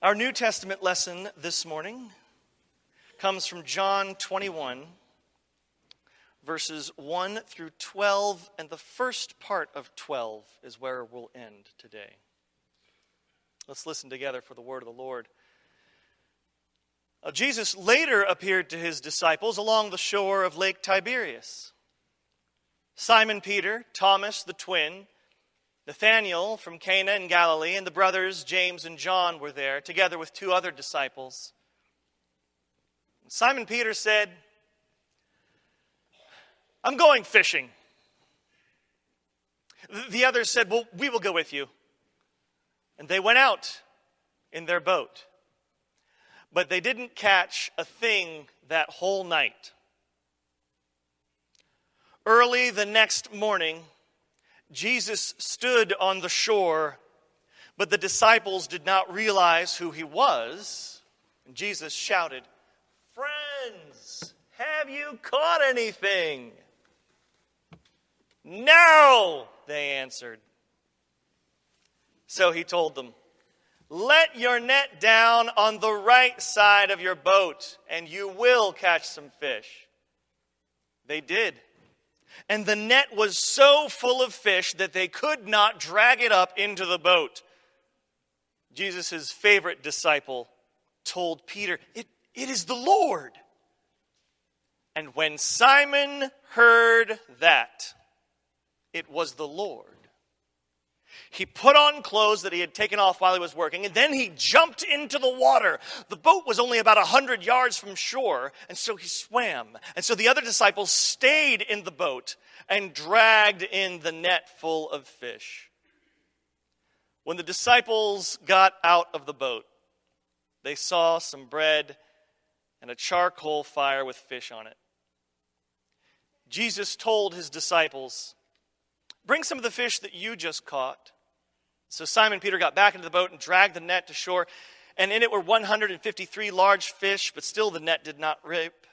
Our New Testament lesson this morning comes from John 21, verses 1 through 12, and the first part of 12 is where we'll end today. Let's listen together for the word of the Lord. Jesus later appeared to his disciples along the shore of Lake Tiberias. Simon Peter, Thomas the twin, Nathanael from Cana in Galilee, and the brothers James and John were there, together with two other disciples. Simon Peter said, "I'm going fishing." The others said, "Well, we will go with you." And they went out in their boat. But they didn't catch a thing that whole night. Early the next morning, Jesus stood on the shore, but the disciples did not realize who he was. And Jesus shouted, "Friends, have you caught anything?" "No," they answered. So he told them, "Let your net down on the right side of your boat, and you will catch some fish." They did. And the net was so full of fish that they could not drag it up into the boat. Jesus' favorite disciple told Peter, It is the Lord." And when Simon heard that it was the Lord, he put on clothes that he had taken off while he was working, and then he jumped into the water. The boat was only about 100 yards from shore, and so he swam. And so the other disciples stayed in the boat and dragged in the net full of fish. When the disciples got out of the boat, they saw some bread and a charcoal fire with fish on it. Jesus told his disciples, "Bring some of the fish that you just caught." So Simon Peter got back into the boat and dragged the net to shore, and in it were 153 large fish, but still the net did not rip.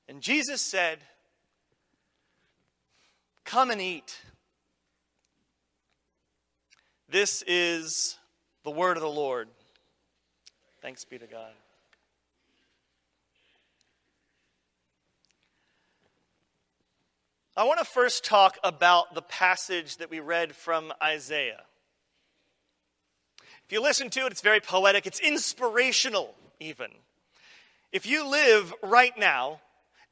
And Jesus said, "Come and eat." This is the word of the Lord. Thanks be to God. I want to first talk about the passage that we read from Isaiah. If you listen to it, it's very poetic. It's inspirational, even. If you live right now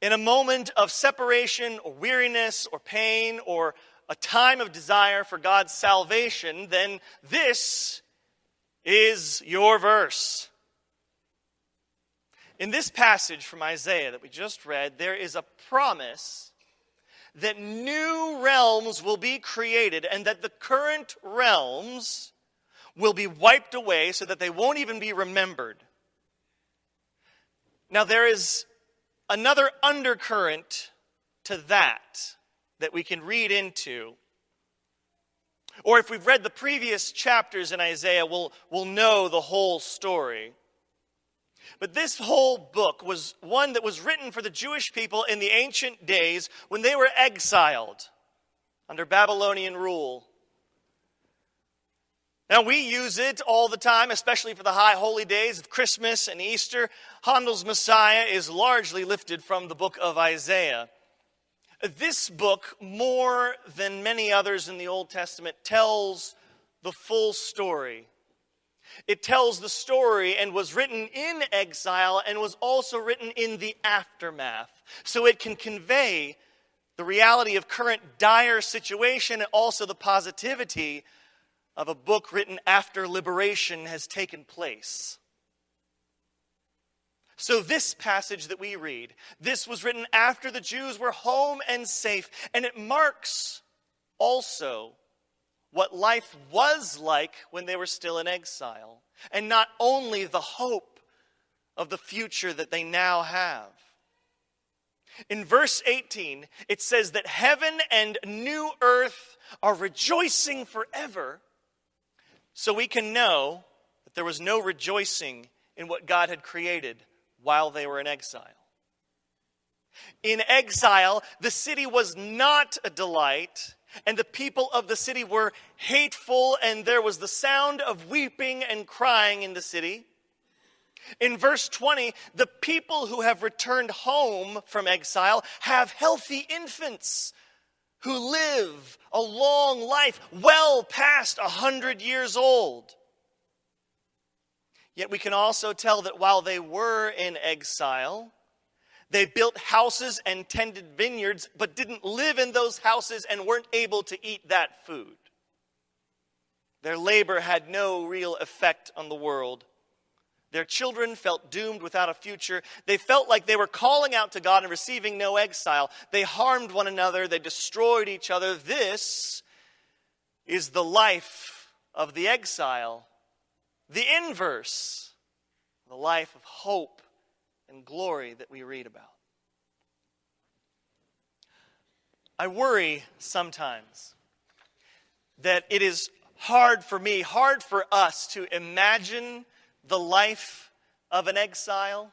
in a moment of separation or weariness or pain or a time of desire for God's salvation, then this is your verse. In this passage from Isaiah that we just read, there is a promise that new realms will be created and that the current realms will be wiped away so that they won't even be remembered. Now there is another undercurrent to that we can read into. Or if we've read the previous chapters in Isaiah, we'll know the whole story. But this whole book was one that was written for the Jewish people in the ancient days when they were exiled under Babylonian rule. Now we use it all the time, especially for the high holy days of Christmas and Easter. Handel's Messiah is largely lifted from the book of Isaiah. This book, more than many others in the Old Testament, tells the full story. It tells the story and was written in exile and was also written in the aftermath. So it can convey the reality of current dire situation and also the positivity of a book written after liberation has taken place. So this passage that we read, this was written after the Jews were home and safe, and it marks also what life was like when they were still in exile, and not only the hope of the future that they now have. In verse 18, it says that heaven and new earth are rejoicing forever, so we can know that there was no rejoicing in what God had created while they were in exile. In exile, the city was not a delight. and the people of the city were hateful, and there was the sound of weeping and crying in the city. In verse 20, the people who have returned home from exile have healthy infants who live a long life, well past 100 years old. Yet we can also tell that while they were in exile, they built houses and tended vineyards, but didn't live in those houses and weren't able to eat that food. Their labor had no real effect on the world. Their children felt doomed without a future. They felt like they were calling out to God and receiving no exile. They harmed one another. They destroyed each other. This is the life of the exile. The inverse, the life of hope and glory that we read about. I worry sometimes that it is hard for me, hard for us to imagine the life of an exile.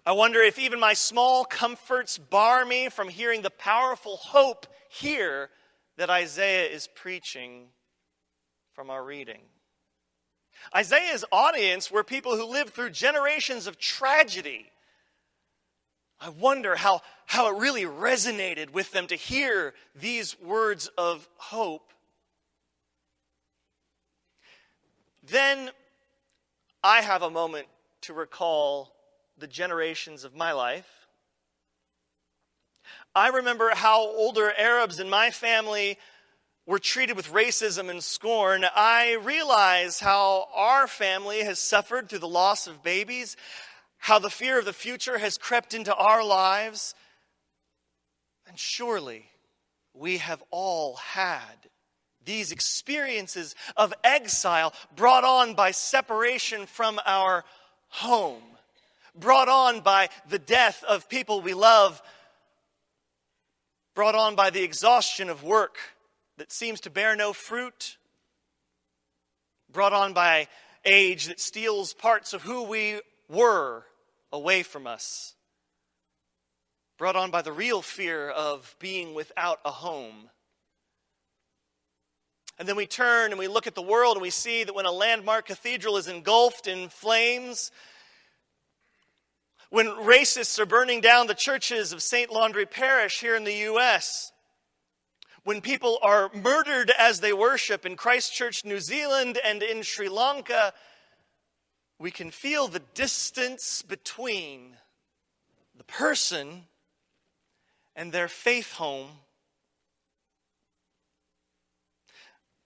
I wonder if even my small comforts bar me from hearing the powerful hope here that Isaiah is preaching from our reading. Isaiah's audience were people who lived through generations of tragedy. I wonder how it really resonated with them to hear these words of hope. Then I have a moment to recall the generations of my life. I remember how older Arabs in my family were treated with racism and scorn. I realize how our family has suffered through the loss of babies, how the fear of the future has crept into our lives. And surely we have all had these experiences of exile brought on by separation from our home, brought on by the death of people we love, brought on by the exhaustion of work that seems to bear no fruit, brought on by age that steals parts of who we were away from us, brought on by the real fear of being without a home. And then we turn and we look at the world and we see that when a landmark cathedral is engulfed in flames, when racists are burning down the churches of St. Laundry Parish here in the U.S., when people are murdered as they worship in Christchurch, New Zealand, and in Sri Lanka, we can feel the distance between the person and their faith home.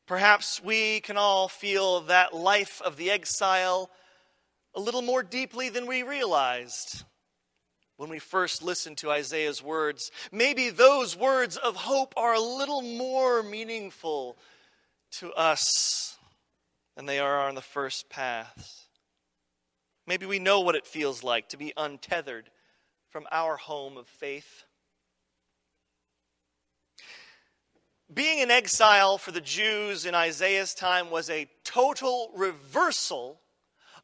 Perhaps we can all feel that life of the exile a little more deeply than we realized when we first listened to Isaiah's words. Maybe those words of hope are a little more meaningful to us than they are on the first pass. Maybe we know what it feels like to be untethered from our home of faith. Being in exile for the Jews in Isaiah's time was a total reversal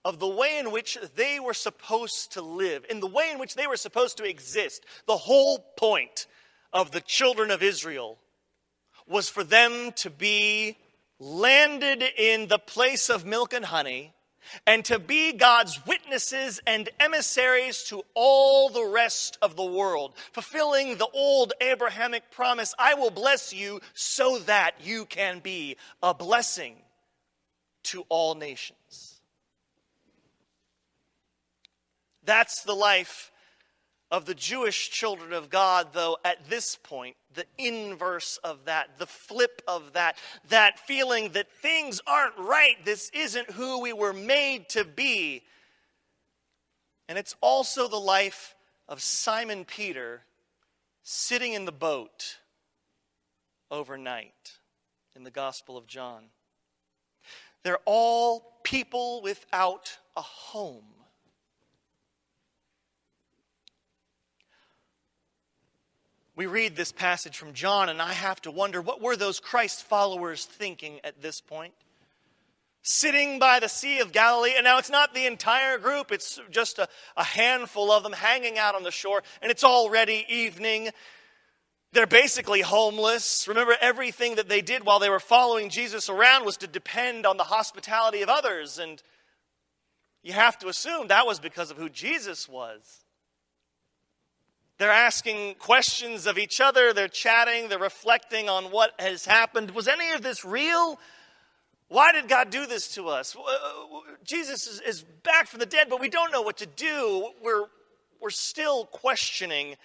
of the way in which they were supposed to live, in the way in which they were supposed to exist. The whole point of the children of Israel was for them to be landed in the place of milk and honey, and to be God's witnesses and emissaries to all the rest of the world, fulfilling the old Abrahamic promise, I will bless you so that you can be a blessing to all nations. That's the life of the Jewish children of God, though at this point, the inverse of that, the flip of that feeling that things aren't right, this isn't who we were made to be. And it's also the life of Simon Peter sitting in the boat overnight in the Gospel of John. They're all people without a home. We read this passage from John, and I have to wonder, what were those Christ followers thinking at this point? Sitting by the Sea of Galilee, and now it's not the entire group, it's just a handful of them hanging out on the shore, and it's already evening. They're basically homeless. Remember, everything that they did while they were following Jesus around was to depend on the hospitality of others. And you have to assume that was because of who Jesus was. They're asking questions of each other. They're chatting. They're reflecting on what has happened. Was any of this real? Why did God do this to us? Jesus is back from the dead, but we don't know what to do. We're still questioning.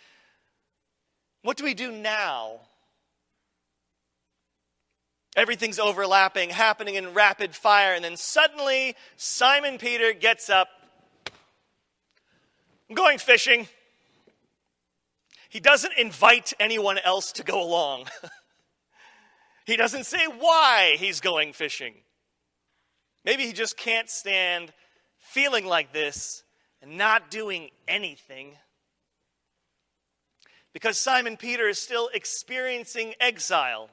What do we do now? Everything's overlapping, happening in rapid fire, and then suddenly Simon Peter gets up. I'm going fishing. He doesn't invite anyone else to go along. He doesn't say why he's going fishing. Maybe he just can't stand feeling like this and not doing anything. Because Simon Peter is still experiencing exile.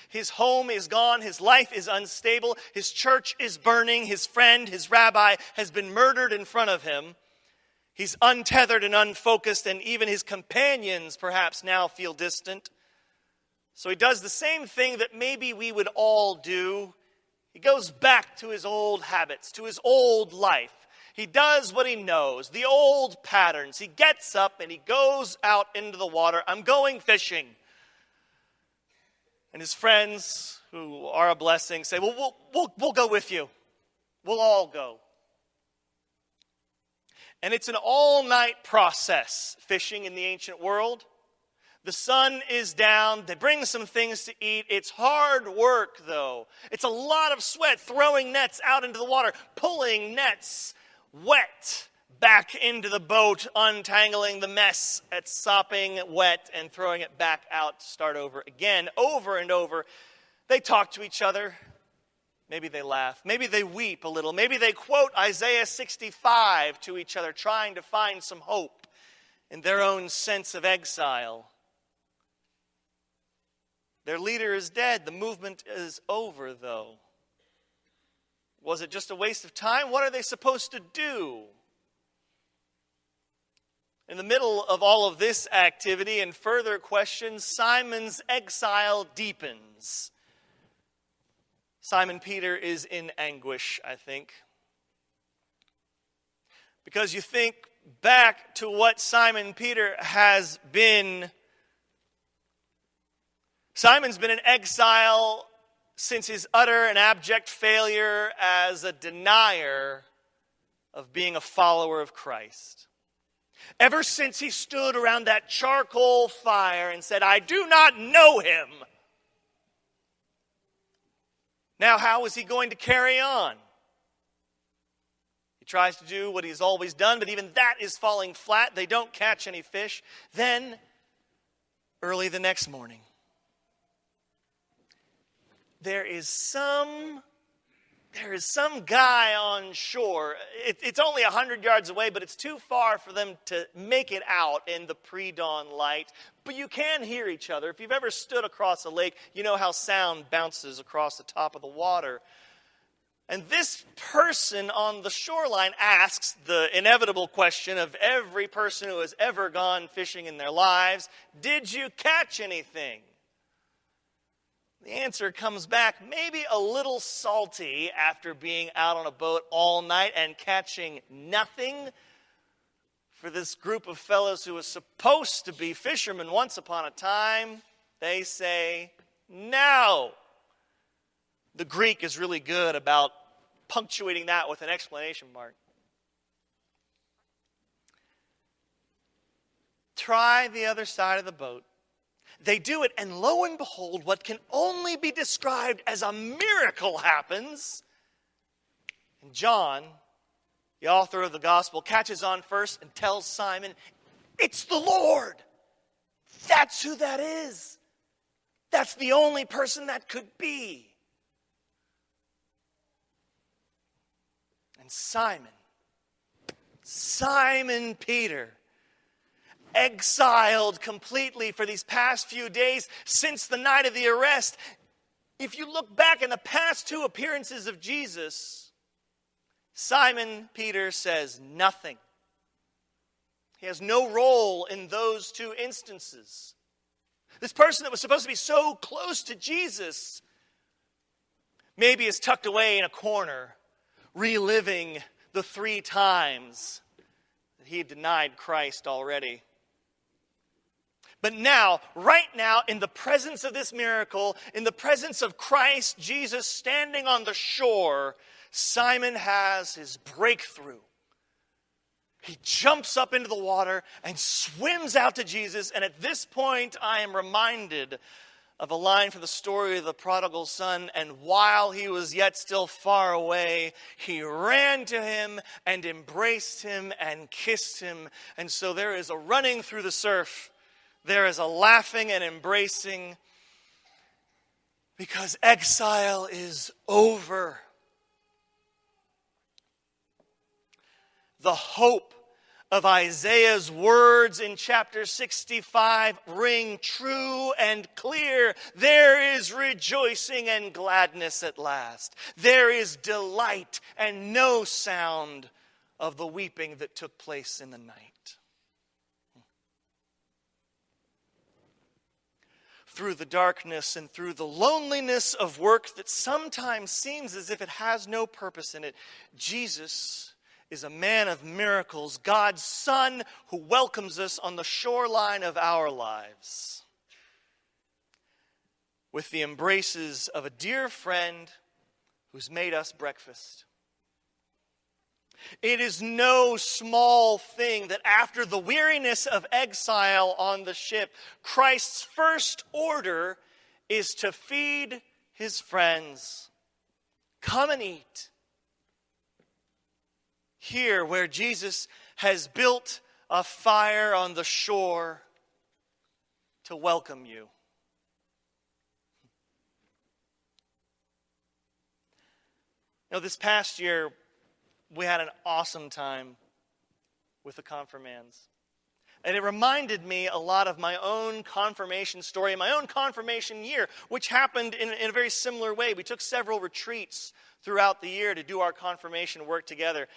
His home is gone. His life is unstable. His church is burning. His friend, his rabbi, has been murdered in front of him. He's untethered and unfocused, and even his companions perhaps now feel distant. So he does the same thing that maybe we would all do. He goes back to his old habits, to his old life. He does what he knows, the old patterns. He gets up and he goes out into the water. I'm going fishing. And his friends, who are a blessing, say, well, we'll go with you. We'll all go. And it's an all-night process, fishing in the ancient world. The sun is down. They bring some things to eat. It's hard work, though. It's a lot of sweat, throwing nets out into the water, pulling nets wet back into the boat, untangling the mess at sopping wet and throwing it back out to start over again, over and over. They talk to each other. Maybe they laugh. Maybe they weep a little. Maybe they quote Isaiah 65 to each other, trying to find some hope in their own sense of exile. Their leader is dead. The movement is over, though. Was it just a waste of time? What are they supposed to do? In the middle of all of this activity and further questions, Simon's exile deepens. Simon Peter is in anguish, I think. Because you think back to what Simon Peter has been. Simon's been in exile since his utter and abject failure as a denier of being a follower of Christ. Ever since he stood around that charcoal fire and said, I do not know him. Now, how is he going to carry on? He tries to do what he's always done, but even that is falling flat. They don't catch any fish. Then, early the next morning, there is some guy on shore. It's only 100 yards away, but it's too far for them to make it out in the pre-dawn light. But you can hear each other. If you've ever stood across a lake, you know how sound bounces across the top of the water. And this person on the shoreline asks the inevitable question of every person who has ever gone fishing in their lives, did you catch anything? The answer comes back maybe a little salty after being out on a boat all night and catching nothing. For this group of fellows who was supposed to be fishermen once upon a time, they say, no. The Greek is really good about punctuating that with an exclamation mark. Try the other side of the boat. They do it, and lo and behold, what can only be described as a miracle happens. And John, the author of the gospel, catches on first and tells Simon, it's the Lord. That's who that is. That's the only person that could be. And Simon Peter, exiled completely for these past few days since the night of the arrest. If you look back in the past two appearances of Jesus, Simon Peter says nothing. He has no role in those two instances. This person that was supposed to be so close to Jesus maybe is tucked away in a corner, reliving the 3 times that he had denied Christ already. But now, right now, in the presence of this miracle, in the presence of Christ Jesus standing on the shore, Simon has his breakthrough. He jumps up into the water and swims out to Jesus. And at this point, I am reminded of a line from the story of the prodigal son. And while he was yet still far away, he ran to him and embraced him and kissed him. And so there is a running through the surf. There is a laughing and embracing, because exile is over. The hope of Isaiah's words in chapter 65 ring true and clear. There is rejoicing and gladness at last. There is delight and no sound of the weeping that took place in the night. Through the darkness and through the loneliness of work that sometimes seems as if it has no purpose in it, Jesus is a man of miracles, God's Son who welcomes us on the shoreline of our lives with the embraces of a dear friend who's made us breakfast. It is no small thing that after the weariness of exile on the ship, Christ's first order is to feed his friends. Come and eat. Here, where Jesus has built a fire on the shore to welcome you. This past year, we had an awesome time with the confirmands. And it reminded me a lot of my own confirmation story, my own confirmation year, which happened in a very similar way. We took several retreats throughout the year to do our confirmation work together.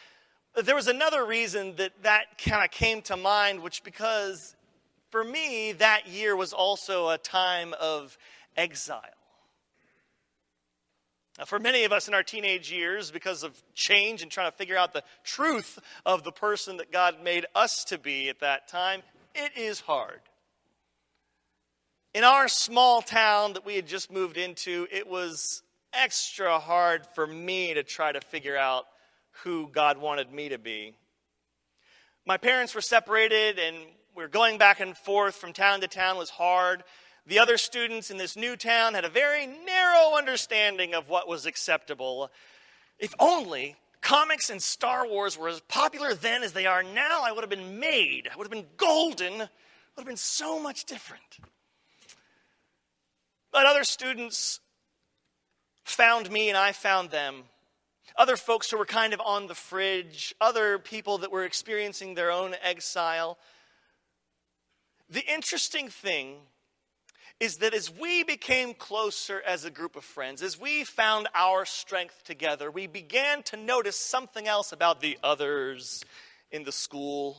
There was another reason that kind of came to mind, which because for me, that year was also a time of exile. Now, for many of us in our teenage years, because of change and trying to figure out the truth of the person that God made us to be at that time, it is hard. In our small town that we had just moved into, it was extra hard for me to try to figure out who God wanted me to be. My parents were separated, and we were going back and forth from town to town was hard. The other students in this new town had a very narrow understanding of what was acceptable. If only comics and Star Wars were as popular then as they are now, I would have been made. I would have been golden. It would have been so much different. But other students found me and I found them. Other folks who were kind of on the fridge. Other people that were experiencing their own exile. The interesting thing is that as we became closer as a group of friends, as we found our strength together, we began to notice something else about the others in the school.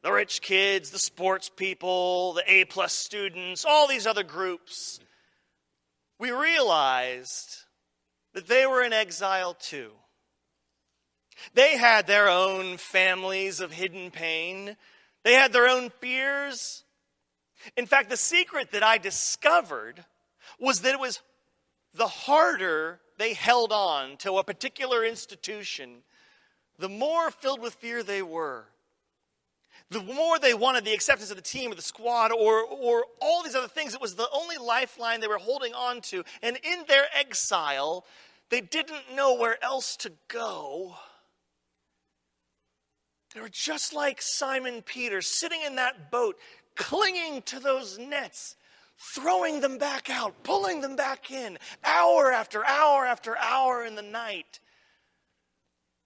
The rich kids, the sports people, the A+ students, all these other groups. We realized that they were in exile too. They had their own families of hidden pain. They had their own fears. In fact, the secret that I discovered was that it was the harder they held on to a particular institution, the more filled with fear they were. The more they wanted the acceptance of the team or the squad or all these other things, it was the only lifeline they were holding on to. And in their exile, they didn't know where else to go. They were just like Simon Peter, sitting in that boat, clinging to those nets, throwing them back out, pulling them back in, hour after hour after hour in the night,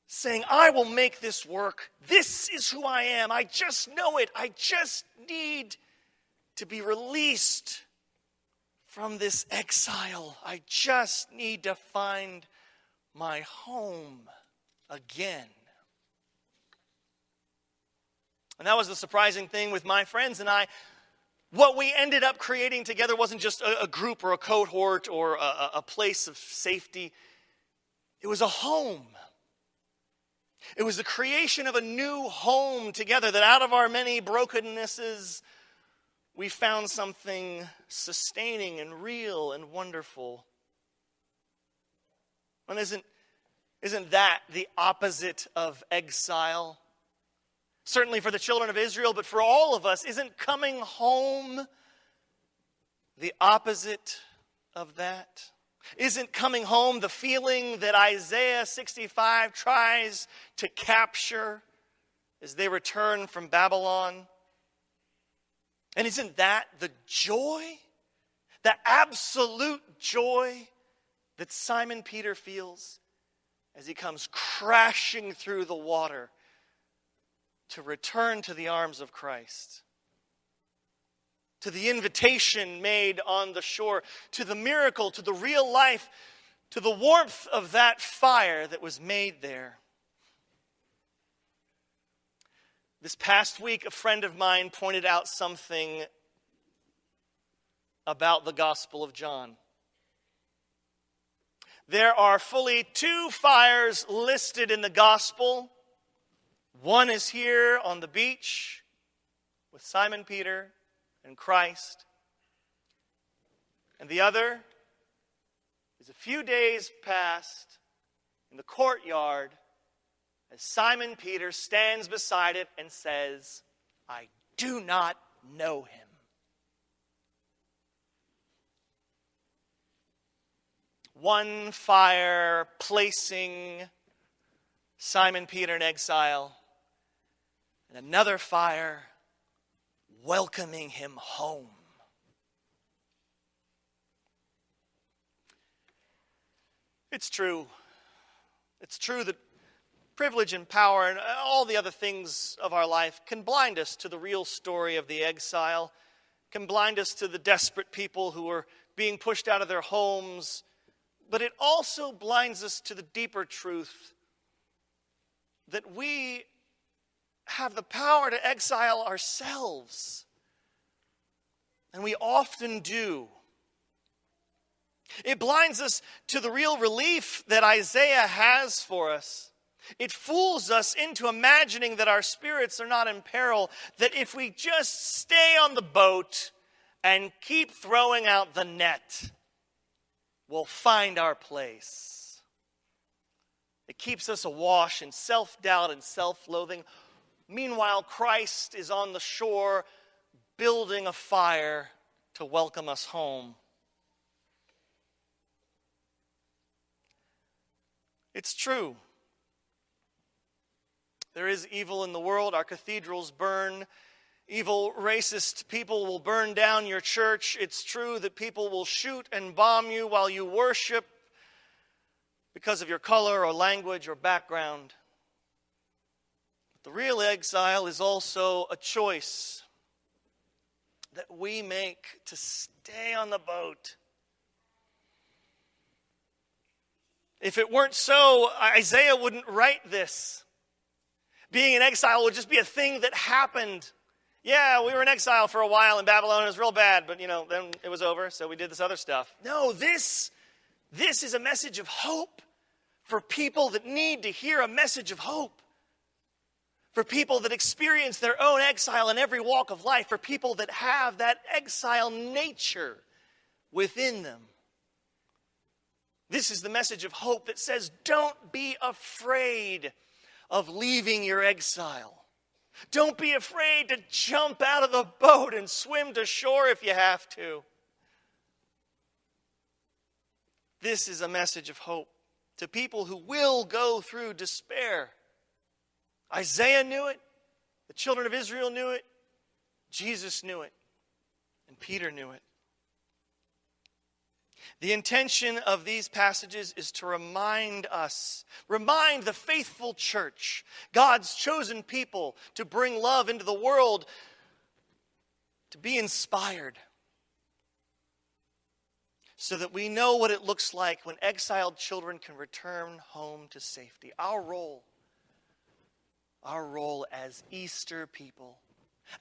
saying, I will make this work. This is who I am. I just know it. I just need to be released from this exile. I just need to find my home again. And that was the surprising thing with my friends and I. What we ended up creating together wasn't just a group or a cohort or a place of safety. It was a home. It was the creation of a new home together, that out of our many brokennesses, we found something sustaining and real and wonderful. And isn't that the opposite of exile? Certainly for the children of Israel, but for all of us, isn't coming home the opposite of that? Isn't coming home the feeling that Isaiah 65 tries to capture as they return from Babylon? And isn't that the joy, the absolute joy that Simon Peter feels as he comes crashing through the water to return to the arms of Christ? To the invitation made on the shore, to the miracle, to the real life, to the warmth of that fire that was made there. This past week, a friend of mine pointed out something about the Gospel of John. There are fully 2 fires listed in the Gospel. One is here on the beach with Simon Peter and Christ. And the other is a few days past in the courtyard as Simon Peter stands beside it and says, "I do not know him." One fire placing Simon Peter in exile, and another fire welcoming him home. It's true. It's true that privilege and power and all the other things of our life can blind us to the real story of the exile, can blind us to the desperate people who are being pushed out of their homes, but it also blinds us to the deeper truth that we have the power to exile ourselves. And we often do. It blinds us to the real relief that Isaiah has for us. It fools us into imagining that our spirits are not in peril, that if we just stay on the boat and keep throwing out the net, we'll find our place. It keeps us awash in self-doubt and self-loathing. Meanwhile, Christ is on the shore building a fire to welcome us home. It's true. There is evil in the world. Our cathedrals burn. Evil, racist people will burn down your church. It's true that people will shoot and bomb you while you worship because of your color or language or background. But the real exile is also a choice that we make to stay on the boat. If it weren't so, Isaiah wouldn't write this. Being in exile would just be a thing that happened. Yeah, we were in exile for a while in Babylon. It was real bad, but then it was over, so we did this other stuff. No, this is a message of hope for people that need to hear a message of hope. For people that experience their own exile in every walk of life. For people that have that exile nature within them. This is the message of hope that says, don't be afraid of leaving your exile. Don't be afraid to jump out of the boat and swim to shore if you have to. This is a message of hope to people who will go through despair. Isaiah knew it. The children of Israel knew it. Jesus knew it. And Peter knew it. The intention of these passages is to remind the faithful church, God's chosen people, to bring love into the world, to be inspired, so that we know what it looks like when exiled children can return home to safety. Our role Our role as Easter people,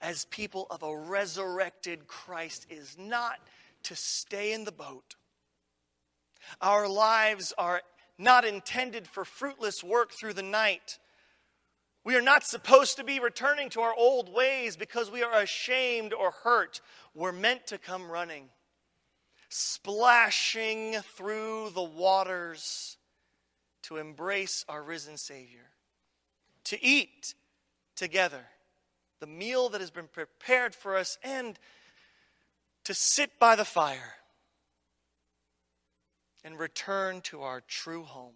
as people of a resurrected Christ, is not to stay in the boat. Our lives are not intended for fruitless work through the night. We are not supposed to be returning to our old ways because we are ashamed or hurt. We're meant to come running, splashing through the waters to embrace our risen Savior, to eat together the meal that has been prepared for us, and to sit by the fire and return to our true home.